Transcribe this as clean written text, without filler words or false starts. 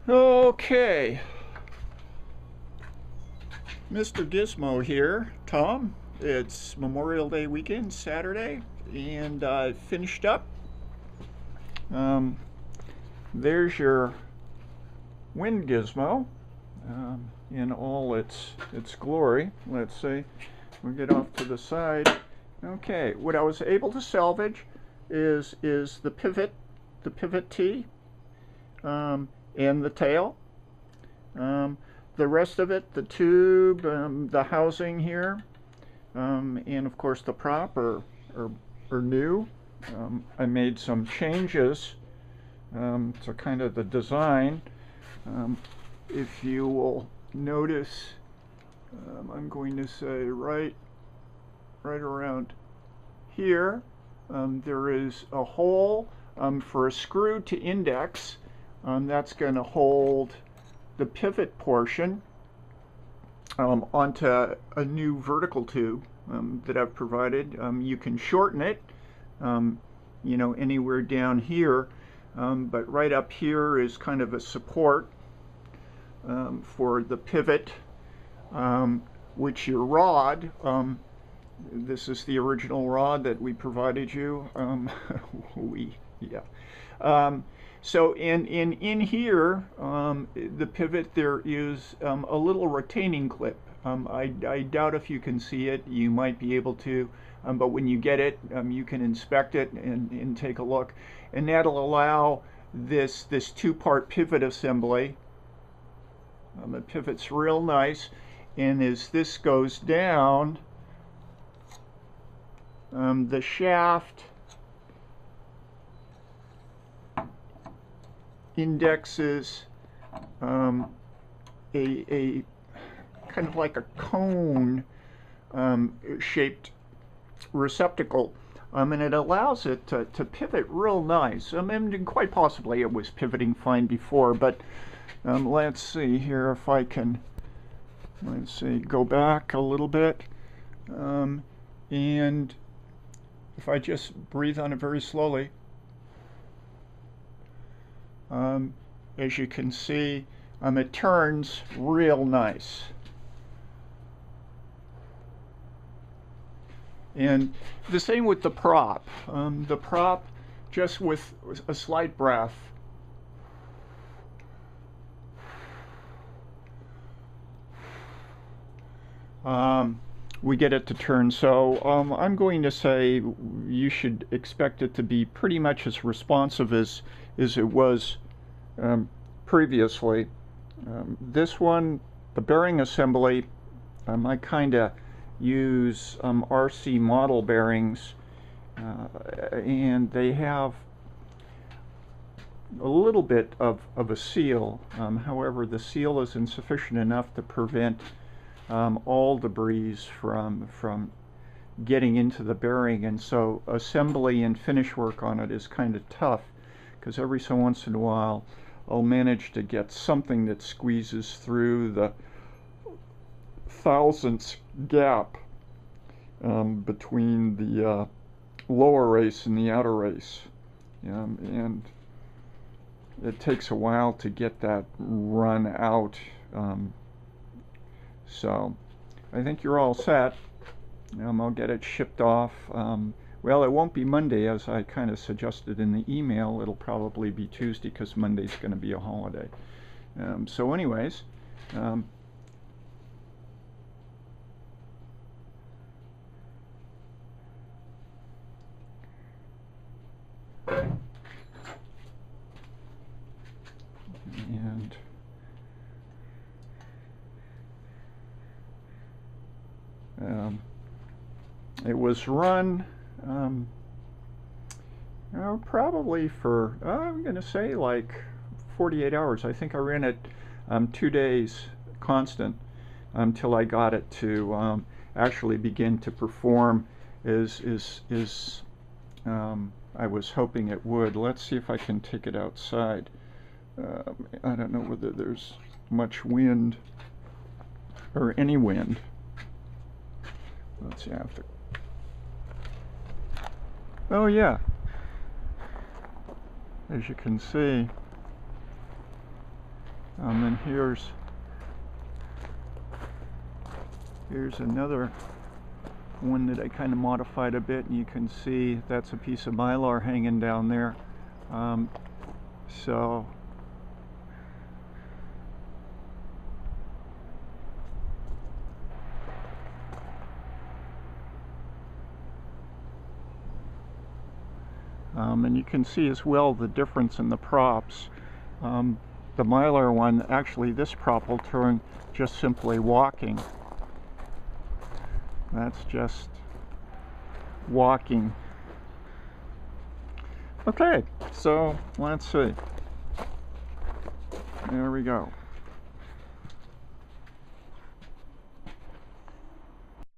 Okay, Mr. Gizmo here, Tom. It's Memorial Day weekend, Saturday, and I finished up. There's your wind gizmo in all its glory. Let's see. We'll get off to the side. Okay, what I was able to salvage is the pivot T, and the tail. The rest of it, the tube, the housing here, and of course the prop are new. I made some changes to kind of the design. If you will notice, I'm going to say right around here, there is a hole for a screw to index. That's going to hold the pivot portion onto a new vertical tube that I've provided. You can shorten it, you know, anywhere down here, but right up here is kind of a support for the pivot, which your rod, this is the original rod that we provided you. So in here, the pivot, there is a little retaining clip. I doubt if you can see it. You might be able to, but when you get it, you can inspect it and take a look. And that'll allow this two-part pivot assembly. The pivot's real nice, and as this goes down, the shaft indexes a kind of like a cone shaped receptacle, and it allows it to pivot real nice. And quite possibly it was pivoting fine before, but let's see here if I can, let's see, go back a little bit, and if I just breathe on it very slowly, as you can see, it turns real nice. And the same with the prop. The prop, just with a slight breath, we get it to turn. So I'm going to say you should expect it to be pretty much as responsive as it was previously. This one, the bearing assembly, I kind of use RC model bearings, and they have a little bit of a seal. However, the seal is insufficient enough to prevent all debris from getting into the bearing, and so assembly and finish work on it is kind of tough, because every so once in a while I'll manage to get something that squeezes through the thousandths gap between the lower race and the outer race, and it takes a while to get that run out. So I think you're all set. I'll get it shipped off. Well, it won't be Monday, as I kind of suggested in the email. It'll probably be Tuesday, because Monday's going to be a holiday. So anyways, and it was run probably for, I'm going to say, like 48 hours. I think I ran it 2 days constant until I got it to actually begin to perform as I was hoping it would. Let's see if I can take it outside. I don't know whether there's much wind or any wind. Let's see, I have to. Oh yeah, as you can see, And here's another one that I kind of modified a bit, and you can see that's a piece of Mylar hanging down there. So and you can see as well the difference in the props. The Mylar one, actually this prop will turn just simply walking. That's just walking. Okay, so let's see. There we go.